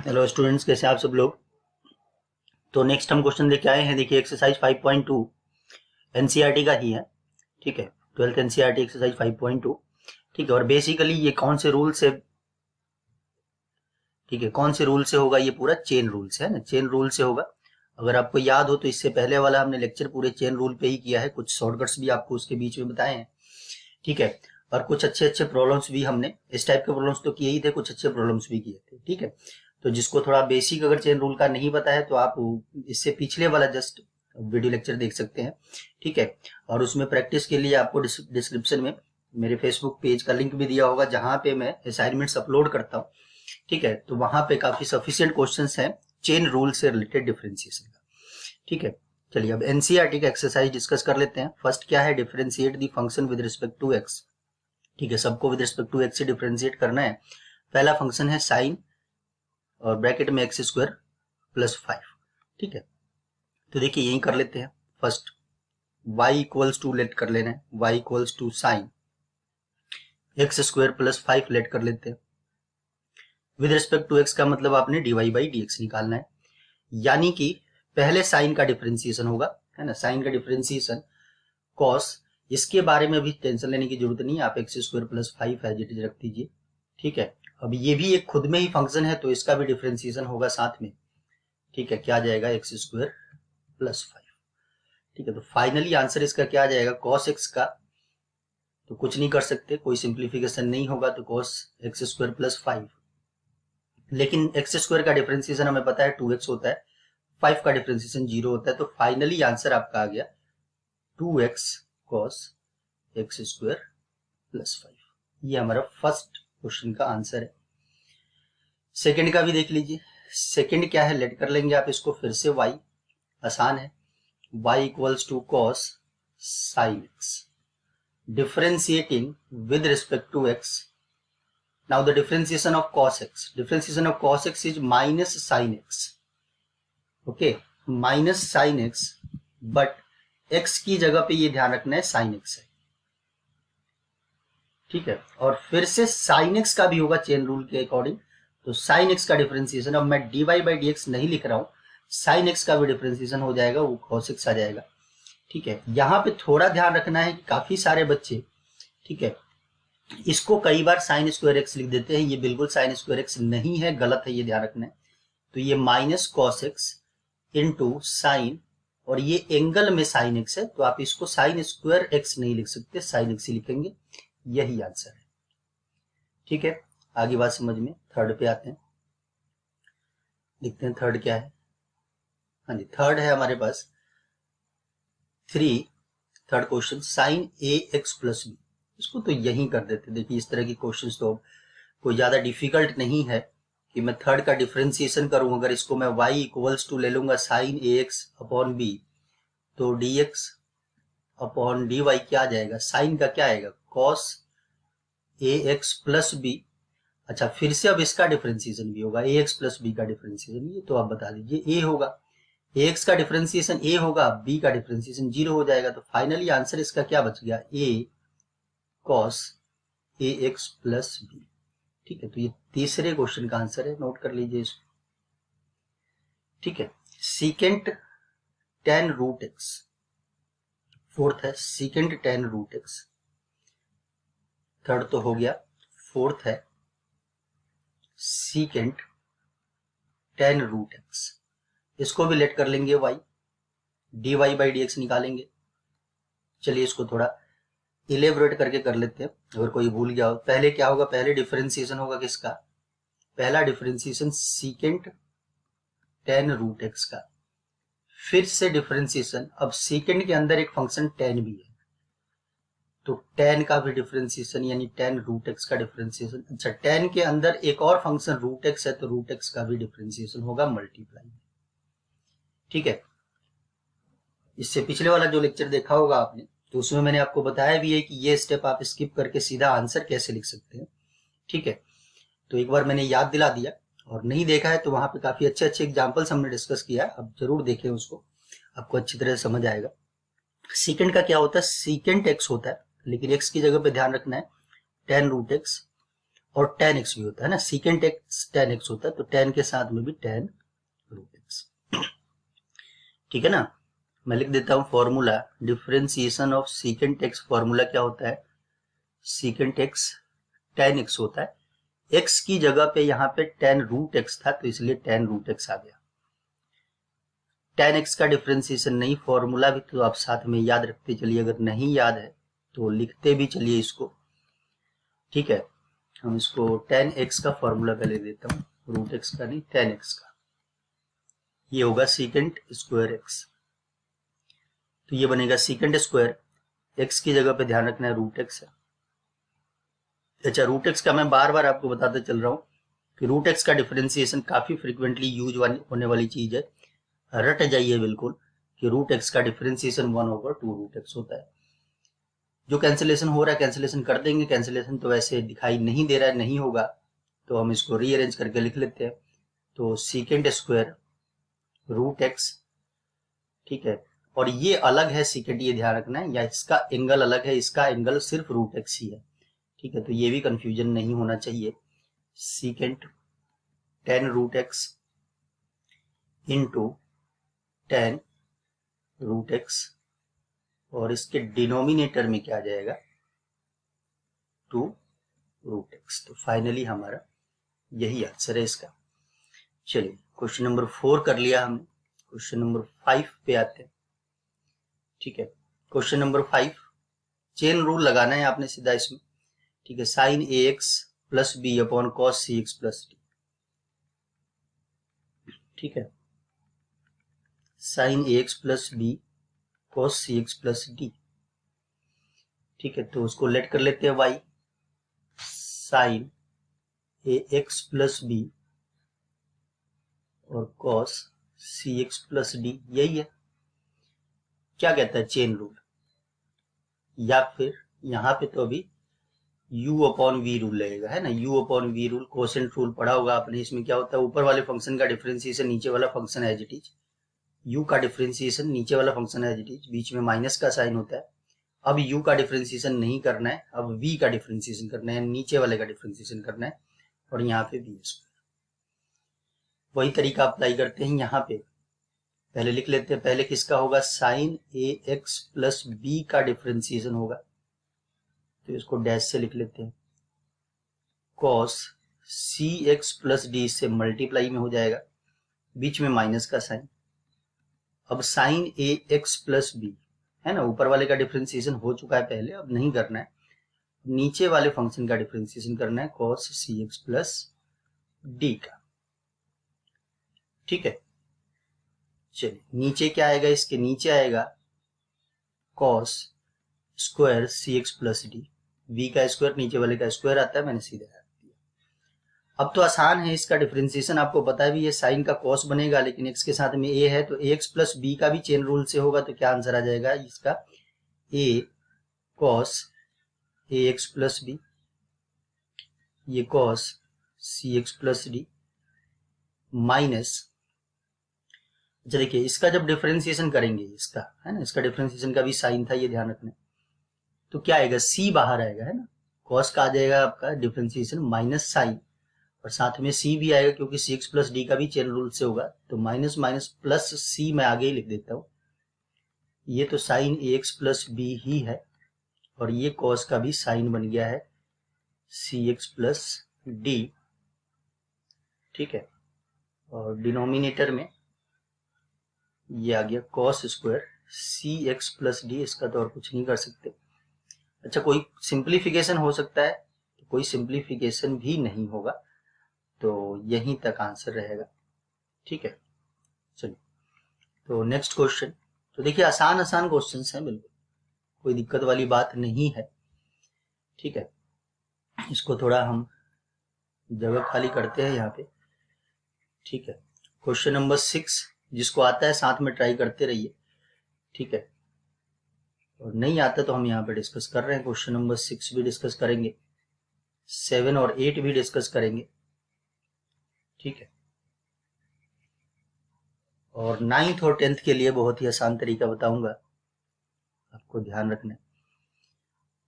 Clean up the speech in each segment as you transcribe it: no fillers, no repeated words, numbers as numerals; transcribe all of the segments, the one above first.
Hello students, कैसे आप सब लोग। तो नेक्स्ट हम क्वेश्चन लेके आए हैं। देखिए एक्सरसाइज 5.2 एनसीईआरटी का ही है। ठीक है, 12th एनसीईआरटी एक्सरसाइज 5.2। ठीक है, और बेसिकली ये कौन से रूल से, ठीक है, कौन से रूल से होगा, ये पूरा चेन रूल से है ना, चेन रूल से होगा। अगर आपको याद हो तो इससे पहले वाला हमने लेक्चर पूरे चेन रूल पे ही किया है, कुछ शॉर्टकट्स भी आपको उसके बीच में बताए हैं। ठीक है, और कुछ अच्छे अच्छे प्रॉब्लम्स भी हमने इस टाइप के प्रॉब्लम्स तो किए ही थे, कुछ अच्छे प्रॉब्लम्स भी किए थे। ठीक है, तो जिसको थोड़ा बेसिक अगर चेन रूल का नहीं पता है तो आप इससे पिछले वाला जस्ट वीडियो लेक्चर देख सकते हैं। ठीक है, और उसमें प्रैक्टिस के लिए आपको डिस्क्रिप्शन में मेरे फेसबुक पेज का लिंक भी दिया होगा, जहां पे मैं असाइनमेंट्स अपलोड करता हूँ। ठीक है, तो वहां पे काफी सफिशिएंट क्वेश्चंस हैं चेन रूल से रिलेटेड डिफरेंशिएशन का। ठीक है, चलिए अब एनसीईआरटी का एक्सरसाइज डिस्कस कर लेते हैं। फर्स्ट क्या है, differentiate the function with respect to X. ठीक है, सबको विद रिस्पेक्ट टू एक्स से डिफरेंशिएट करना है। पहला फंक्शन है साइन और ब्रैकेट में एक्स स्क्वायर प्लस 5। ठीक है, तो देखिए यही कर लेते हैं। First y equals to let कर लेना है, y equals to sine X square plus 5 let कर लेते हैं। विद रिस्पेक्ट टू एक्स का मतलब आपने dy बाई डी एक्स निकालना है, यानी कि पहले साइन का डिफरेंशिएशन होगा, है ना, साइन का डिफरेंशिएशन कॉस। इसके बारे में भी टेंशन लेने की जरूरत नहीं है, आप X square plus 5 as it is रख दीजिए। ठीक है, अब ये भी एक खुद में ही फंक्शन है तो इसका भी डिफरेंशिएशन होगा साथ में। ठीक है, क्या आ जाएगा, एक्स स्क्वायर प्लस 5। ठीक है, तो फाइनली आंसर इसका क्या आ जाएगा, कॉस एक्स का तो कुछ नहीं कर सकते, कोई सिंप्लीफिकेशन नहीं होगा, तो कॉस एक्स स्क्वायर प्लस 5। लेकिन एक्स स्क्वायर का डिफरेंशिएशन हमें पता है 2x होता है, 5 का डिफरेंशिएशन 0 होता है, तो फाइनली आंसर आपका आ गया 2x cos x square plus 5। ये हमारा फर्स्ट क्वेश्चन का आंसर है। सेकंड का भी देख लीजिए। सेकंड क्या है, लेट कर लेंगे आप इसको फिर से y, आसान है, y equals to cos sine X differentiating with respect to x. Now the differentiation of cos x, differentiation of cos x is minus sin x. Okay, minus sin x, but x की जगह पे ये ध्यान रखना है sin x है। ठीक है, और फिर से sin x का भी होगा चेन रूल के अकॉर्डिंग, तो sin x का डिफरेंशिएशन, अब मैं dy बाई डी एक्स नहीं लिख रहा हूं, sin x का भी डिफरेंशिएशन हो जाएगा, वो cos x आ जाएगा। ठीक है, यहां पे थोड़ा ध्यान रखना है कि काफी सारे बच्चे, ठीक है, इसको कई बार साइन स्क्वायर एक्स लिख देते हैं, ये बिल्कुल साइन स्क्वायर एक्स नहीं है, गलत है, ये ध्यान रखना है। तो ये minus cos x into sine, और ये एंगल में साइन एक्स है, तो आप इसको साइन स्क्वायर एक्स नहीं लिख सकते, साइन एक्स ही लिखेंगे, यही आंसर है। ठीक है, आगे बात समझ में। थर्ड पे आते हैं, देखते हैं थर्ड क्या है। हाँ जी, थर्ड है हमारे पास third question, sign A x plus B. इसको तो यही कर देते। देखिए इस तरह की क्वेश्चंस तो कोई ज्यादा डिफिकल्ट नहीं है कि मैं थर्ड का डिफरेंशिएशन करूं। अगर इसको मैं y इक्वल्स टू ले लूंगा sine A X upon B, तो D X upon D Y क्या आ जाएगा, साइन का क्या आएगा, cos A x plus B. अच्छा, फिर से अब इसका डिफरेंशिएशन भी होगा, ए एक्स प्लस बी का डिफरेंशिएशन, ये तो आप बता दीजिए, ए होगा, एक्स का डिफरेंशिएशन ए होगा, बी का डिफरेंशिएशन 0 हो जाएगा, तो फाइनली आंसर इसका क्या बच गया, ए cos A x plus B. ठीक है, तो ये तीसरे क्वेश्चन का आंसर है, नोट कर लीजिए इसको। ठीक है, secant tan root x, fourth है secant tan root x, third तो हो गया, फोर्थ है सीकेंट टेन रूट एक्स। इसको भी लेट कर लेंगे y, D Y by D X निकालेंगे। चलिए इसको थोड़ा इलेबोरेट करके कर लेते हैं, अगर कोई भूल गया हो। पहले क्या होगा, पहले डिफरेंशिएशन होगा किसका, पहला differentiation secant tan root x का, फिर से डिफरेंशिएशन, अब सीकेंट के अंदर एक फंक्शन टेन भी है, तो टेन का भी डिफरेंशिएशन यानी टेन रूट एक्स का डिफरेंशिएशन। अच्छा, टेन के अंदर एक और फंक्शन रूट एक्स है, तो रूट एक्स का भी डिफरेंशिएशन होगा मल्टीप्लाई। ठीक है, इससे पिछले वाला जो लेक्चर देखा होगा आपने, तो उसमें मैंने आपको बताया भी है कि ये स्टेप आप स्किप करके सीधा आंसर कैसे लिख सकते हैं। ठीक है, तो एक बार मैंने याद दिला दिया, और नहीं देखा है तो वहां पे काफी अच्छे अच्छे एग्जांपल्स हमने डिस्कस किया है, अब जरूर देखें उसको, आपको अच्छी तरह से समझ आएगा। सीकेंट का क्या होता है, सीकेंट एक्स होता है, लेकिन एक्स की जगह पे ध्यान रखना है टेन रूट एक्स, और tan x भी होता है ना, सीकेंट x tan x होता है, तो tan के साथ में भी tan रूट x। ठीक है ना, मैं लिख देता हूं formula differentiation of secant x। Formula क्या होता है, सीकेंट x tan x होता है, x की जगह पे यहाँ पे tan रूट x था तो इसलिए tan रूट x आ गया। tan x का डिफरेंशिएशन नहीं, फॉर्मूला भी तो आप साथ में याद रखते चलिए, अगर नहीं याद है तो लिखते भी चलिए इसको। ठीक है, हम इसको tan x का फॉर्मूला पहले देता हूँ, रूट x का नहीं, tan x का। ये होगा सीकेंट स्क्वायर x, तो ये बनेगा सीकेंट स्क्वायर, x की जगह पे ध्यान रखना है रूट x है। अच्छा, रूट x का मैं बार बार आपको बताते चल रहा हूँ कि रूट x का डिफरेंशिएशन काफी फ्रिक्वेंटली यूज होने वाली चीज है, रट जाइए बिल्कुल कि रूट x का डिफरेंशिएशन 1/2 रूट x होता है। जो कैंसिलेशन हो रहा है कैंसिलेशन कर देंगे, कैंसिलेशन तो वैसे दिखाई नहीं दे रहा है, नहीं होगा तो हम इसको रीअरेंज करके लिख लेते हैं। तो सीकेंट स्क्वायर रूट x, ठीक है, और ये अलग है सीकेंट, ये ध्यान रखना है, या इसका एंगल अलग है, इसका एंगल सिर्फ रूट x ही है। ठीक है, तो ये भी कंफ्यूजन नहीं होना चाहिए। Secant tan root x into tan root x, और इसके डिनोमिनेटर में क्या आ जाएगा 2 रूट x। तो फाइनली हमारा यही आंसर है इसका। चलिए क्वेश्चन नंबर 4 कर लिया हमने, क्वेश्चन नंबर 5 पे आते हैं। ठीक है, क्वेश्चन नंबर 5 चेन रूल लगाना है आपने सीधा इसमें। ठीक है, sine A x plus B upon cos C x plus D. ठीक है, sine A x plus B cos C x plus D. ठीक है, तो उसको लेट कर लेते हैं y, sine A x plus B और cos C x plus D, यही है। क्या कहता है चेन रूल, या फिर यहां पे तो अभी u अपॉन वी रूल लगेगा, है ना, u upon v rule, quotient rule पढ़ा होगा आपने। इसमें क्या होता है, ऊपर वाले फंक्शन का डिफरेंशिएशन नीचे वाला function as it is, u का डिफरेंशिएशन नीचे वाला फंक्शन एज इट इज, बीच में माइनस का साइन होता है। अब u का डिफरेंशिएशन नहीं करना है, अब v का डिफरेंशिएशन करना है, नीचे वाले का डिफरेंशिएशन करना है, और यहाँ पे v स्क्वायर। वही तरीका अप्लाई करते हैं यहाँ पे, पहले लिख लेते हैं, पहले किसका होगा, sign A x plus B का डिफरेंशिएशन होगा, तो इसको डैश से लिख लेते हैं, cos C x plus D से मल्टीप्लाई में हो जाएगा, बीच में माइनस का साइन। अब sign A x plus B है ना, ऊपर वाले का डिफरेंशिएशन हो चुका है पहले, अब नहीं करना है, नीचे वाले फंक्शन का डिफरेंशिएशन करना है, cos C x plus D का। ठीक है, चलिए नीचे क्या आएगा, इसके नीचे आएगा cos square c x plus d, v का स्क्वायर नीचे वाले का स्क्वायर आता है, मैंने सीधा रख दिया। अब तो आसान है, इसका डिफरेंशिएशन आपको पता है भी, ये साइन का कॉस बनेगा, लेकिन एक्स के साथ में ए है, तो ए एक्स प्लस बी का भी चेन रूल से होगा, तो क्या आंसर आ जाएगा इसका, ए cos A x plus B, ये cos C x plus D minus, अच्छा देखिए इसका जब डिफरेंशिएशन करेंगे, इसका है ना, इसका डिफरेंशिएशन का भी साइन था, ये ध्यान रखना, तो क्या आएगा, सी बाहर आएगा, है ना, कॉस का आ जाएगा आपका डिफरेंशिएशन माइनस साइन, और साथ में सी भी आएगा क्योंकि सी एक्स प्लस डी का भी चेन रूल से होगा, तो माइनस माइनस प्लस सी मैं आगे ही लिख देता हूं, ये तो sign A x plus B ही है, और ये कॉस का भी साइन बन गया है सी एक्स प्लस डी। ठीक है, और डिनोमिनेटर में ये आ गया cos square c x plus D, इसका तो और कुछ नहीं कर सकते। अच्छा, कोई सिंप्लीफिकेशन हो सकता है, तो कोई सिंप्लीफिकेशन भी नहीं होगा, तो यहीं तक आंसर रहेगा। ठीक है, चलिए तो नेक्स्ट क्वेश्चन, तो देखिए आसान आसान क्वेश्चंस हैं, बिल्कुल कोई दिक्कत वाली बात नहीं है। ठीक है, इसको थोड़ा हम जगह खाली करते हैं यहाँ पे। ठीक है, क्वेश्चन नंबर 6, जिसको आता है साथ में ट्राई करते रहिए। ठीक है, और नहीं आता तो हम यहाँ पे डिस्कस कर रहे हैं, क्वेश्चन नंबर 6 भी डिस्कस करेंगे, 7 और 8 भी डिस्कस करेंगे। ठीक है, और 9th और 10th के लिए बहुत ही आसान तरीका बताऊंगा, आपको ध्यान रखना है।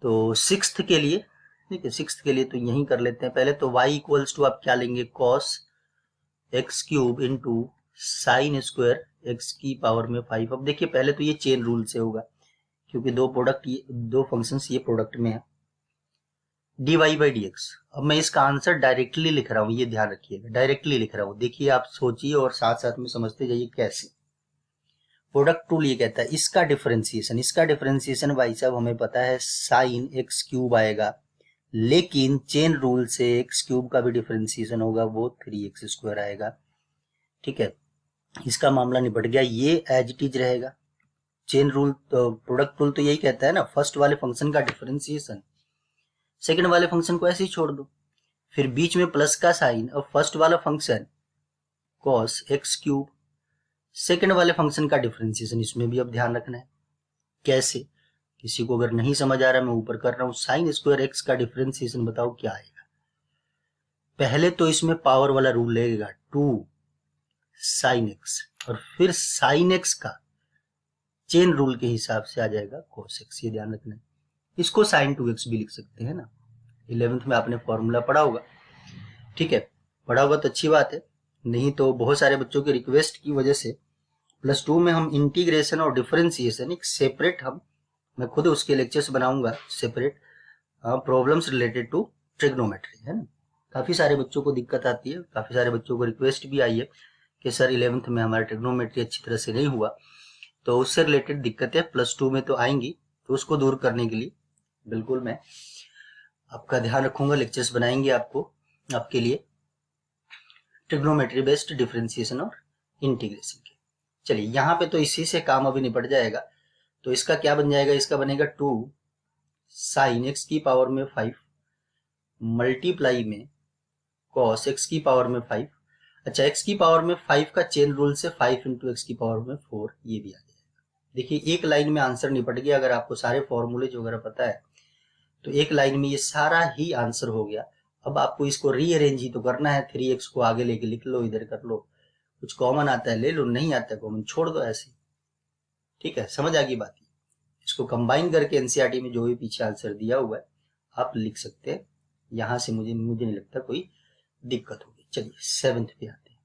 तो 6th के लिए ठीक है, सिक्स्थ के लिए तो यही कर लेते हैं। पहले तो y इक्वल्स टू आप क्या लेंगे, cos x cube into sine square x की पावर में 5। अब देखिए पहले तो ये चेन रूल से होगा, क्योंकि दो फंक्शंस ये प्रोडक्ट में है, dy बाई डी एक्स। अब मैं इसका आंसर डायरेक्टली लिख रहा हूँ, ये ध्यान रखिएगा, डायरेक्टली लिख रहा हूँ। देखिए आप सोचिए और साथ साथ में समझते जाइए कैसे। प्रोडक्ट रूल ये कहता है इसका डिफरेंशिएशन भाई साहब हमें पता है साइन एक्स क्यूब आएगा, लेकिन चेन रूल से एक्स क्यूब का भी डिफरेंशिएशन होगा, वो 3x स्क्वायर आएगा। ठीक है, इसका मामला निपट गया, ये एज इट इज रहेगा। चेन रूल तो प्रोडक्ट रूल तो यही कहता है ना, फर्स्ट वाले फंक्शन का डिफरेंशिएशन सेकंड वाले फंक्शन को ऐसे ही छोड़ दो, फिर बीच में प्लस का साइन, और फर्स्ट वाला function cos x cube, second वाले फंक्शन का डिफरेंशिएशन इसमें भी अब ध्यान रखना है। कैसे, किसी को अगर नहीं समझ आ रहा मैं ऊपर कर रहा हूं, साइन स्क्वायर एक्स का डिफरेंशिएशन बताओ क्या आएगा। पहले तो इसमें पावर वाला रूल लगेगा 2 साइन एक्स, और फिर साइन एक्स का चेन रूल के हिसाब से आ जाएगा cos x, ये ध्यान रखना है। इसको साइन 2x भी लिख सकते हैं ना, 11th में आपने फॉर्मूला पढ़ा होगा। ठीक है, पढ़ा होगा तो अच्छी बात है, नहीं तो बहुत सारे बच्चों की रिक्वेस्ट की वजह से +2 में हम इंटीग्रेशन और डिफरेंशिएशन एक सेपरेट, मैं खुद उसके लेक्चर्स बनाऊंगा separate, problems related to trigonometry, है ना। काफी सारे बच्चों को दिक्कत आती है, काफी सारे बच्चों को रिक्वेस्ट भी आई है कि सर 11th में हमारा ट्रिग्नोमेट्री अच्छी तरह से नहीं हुआ, तो उससे रिलेटेड दिक्कतें +2 में तो आएंगी, तो उसको दूर करने के लिए बिल्कुल मैं आपका ध्यान रखूंगा, लेक्चर्स बनाएंगे आपके लिए ट्रिग्नोमेट्री बेस्ड डिफरेंशिएशन और इंटीग्रेशन के। चलिए यहाँ पे तो इसी से काम अभी निपट जाएगा, तो इसका क्या बन जाएगा, इसका बनेगा 2 साइन एक्स की पावर में 5 मल्टीप्लाई में कॉस एक्स की पावर में 5। अच्छा, एक्स की पावर में 5 का चेन रूल से 5 इंटू एक्स की पावर में 4, ये भी आ जाएगा। देखिए एक लाइन में आंसर निपट गया, अगर आपको सारे फॉर्मूले जो वगैरह पता है तो एक लाइन में ये सारा ही आंसर हो गया। अब आपको इसको रीअरेंज ही तो करना है, 3x को आगे लेके लिख लो, इधर कर लो, कुछ कॉमन आता है ले लो, नहीं आता है कॉमन छोड़ दो ऐसे। ठीक है, समझ आ गई बात। इसको कंबाइन करके एनसीईआरटी में जो भी पीछे आंसर दिया हुआ है आप लिख सकते हैं, यहां से मुझे नहीं लगता कोई दिक्कत होगी। चलिए 7th पे आते हैं,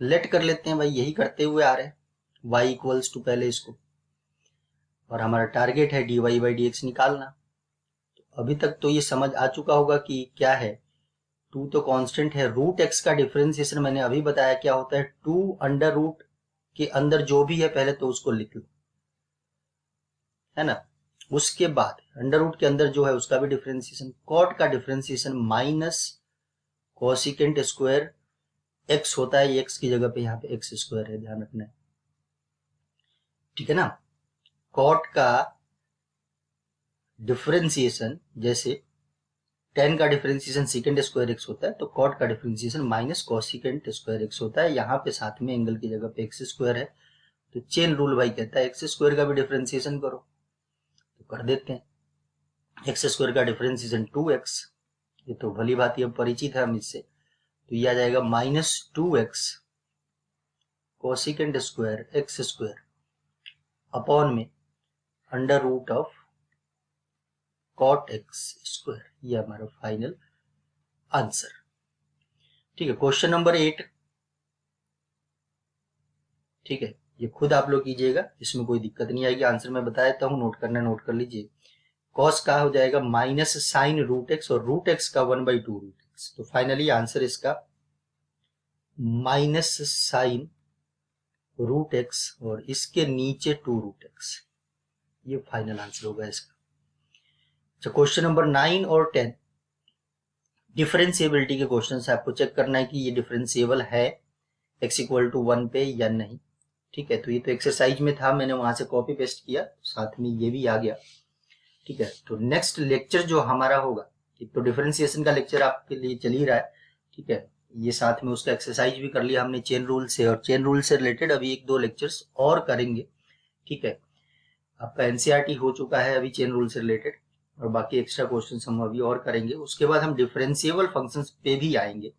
लेट कर लेते हैं भाई, यही करते हुए आ रहे हैं, y इक्वल्स टू पहले इसको, और हमारा टारगेट है dy बाई डी एक्स निकालना। तो अभी तक तो ये समझ आ चुका होगा कि क्या है, 2 तो कांस्टेंट है, रूट एक्स का डिफरेंशिएशन मैंने अभी बताया क्या होता है, 2 अंडर रूट के अंदर जो भी है पहले तो उसको लिख लो, है ना। उसके बाद अंडर रूट के अंदर जो है उसका भी डिफरेंशिएशन, कॉट का differentiation minus cosecant square x होता है, एक्स की जगह पे यहाँ पे एक्स स्क्वायर है, ध्यान रखना है। ठीक है ना, कॉट का डिफरेंशिएशन जैसे tan का डिफरेंशिएशन सेकेंड स्क्वायर एक्स होता है, तो कॉट का differentiation minus cosecant square x होता है, यहाँ पे साथ में एंगल की जगह पे एक्स स्क्वायर है, तो चेन रूल भाई कहता है एक्स स्क्वायर का भी डिफरेंशिएशन करो, तो कर देते हैं। एक्स स्क्वायर का डिफरेंशिएशन 2x, ये तो भली भांति अब परिचित है हम इससे, तो ये आ जाएगा -2x cosecant square x square upon में under root of cot x square, ये हमारा फाइनल आंसर। ठीक है, क्वेश्चन नंबर 8। ठीक है, ये खुद आप लोग कीजिएगा, इसमें कोई दिक्कत नहीं आएगी, आंसर मैं बता देता हूँ, नोट करना नोट कर लीजिए। कॉस का हो जाएगा माइनस साइन रूट एक्स, और रूट एक्स का 1/2 रूट एक्स, तो फाइनली आंसर इसका माइनस साइन रूट एक्स और इसके नीचे 2 रूट एक्स, ये फाइनल आंसर होगा इसका। अच्छा, क्वेश्चन नंबर 9 और 10 डिफरेंशिएबिलिटी के क्वेश्चन से आपको चेक करना है कि ये डिफरेंशिएबल है x इक्वल टू 1 पे या नहीं। ठीक है, तो ये तो एक्सरसाइज में था, मैंने वहां से कॉपी पेस्ट किया, साथ में ये भी आ गया। ठीक है, तो नेक्स्ट लेक्चर जो हमारा होगा, एक तो डिफरेंशिएशन का लेक्चर आपके लिए चल ही रहा है। ठीक है, ये साथ में उसका एक्सरसाइज भी कर लिया हमने चेन रूल से, और चेन रूल से रिलेटेड अभी 1-2 लेक्चर्स और करेंगे। ठीक है, आपका एनसीईआरटी हो चुका है अभी चेन रूल से रिलेटेड, और बाकी एक्स्ट्रा क्वेश्चंस हम अभी और करेंगे। उसके बाद हम डिफरेंशिएबल फंक्शंस पे भी आएंगे।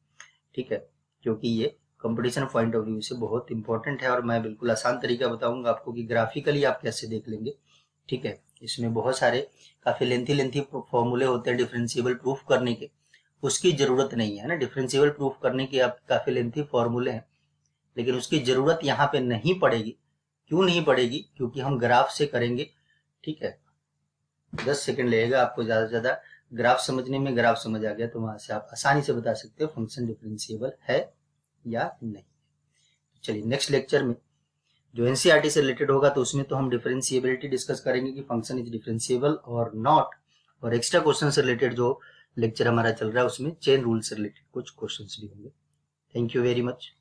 ठीक है, क्योंकि ये कंपटीशन पॉइंट ऑफ व्यू से बहुत इंपॉर्टेंट है, और मैं बिल्कुल आसान तरीका बताऊंगा आपको कि ग्राफिकली आप कैसे देख लेंगे। ठीक है, इसमें बहुत सारे काफी लेंथी फॉर्मूले होते हैं डिफरेंशिएबल प्रूफ करने के, उसकी जरूरत नहीं है ना। डिफरेंशिएबल प्रूफ करने के आप काफी लेंथी फॉर्मूले हैं, लेकिन उसकी जरूरत यहाँ पे नहीं पड़ेगी। क्यों नहीं पड़ेगी? क्योंकि हम ग्राफ से करेंगे, ठीक है। 10 सेकंड लगेगा आपको ज्यादा से ज्यादा ग्राफ समझने में। ग्राफ समझ आ गया तो वहां से आप आसानी से बता सकते हो फंक्शन डिफरेंशिएबल है या नहीं। चलिए नेक्स्ट लेक्चर में जो एनसीईआरटी से रिलेटेड होगा तो उसमें तो हम डिफरेंशिएबिलिटी डिस्कस करेंगे कि फंक्शन इज डिफरेंशिएबल और नॉट, और एक्स्ट्रा क्वेश्चन से रिलेटेड जो लेक्चर हमारा चल रहा है उसमें चेन रूल से रिलेटेड कुछ क्वेश्चंस भी होंगे। Thank you very much.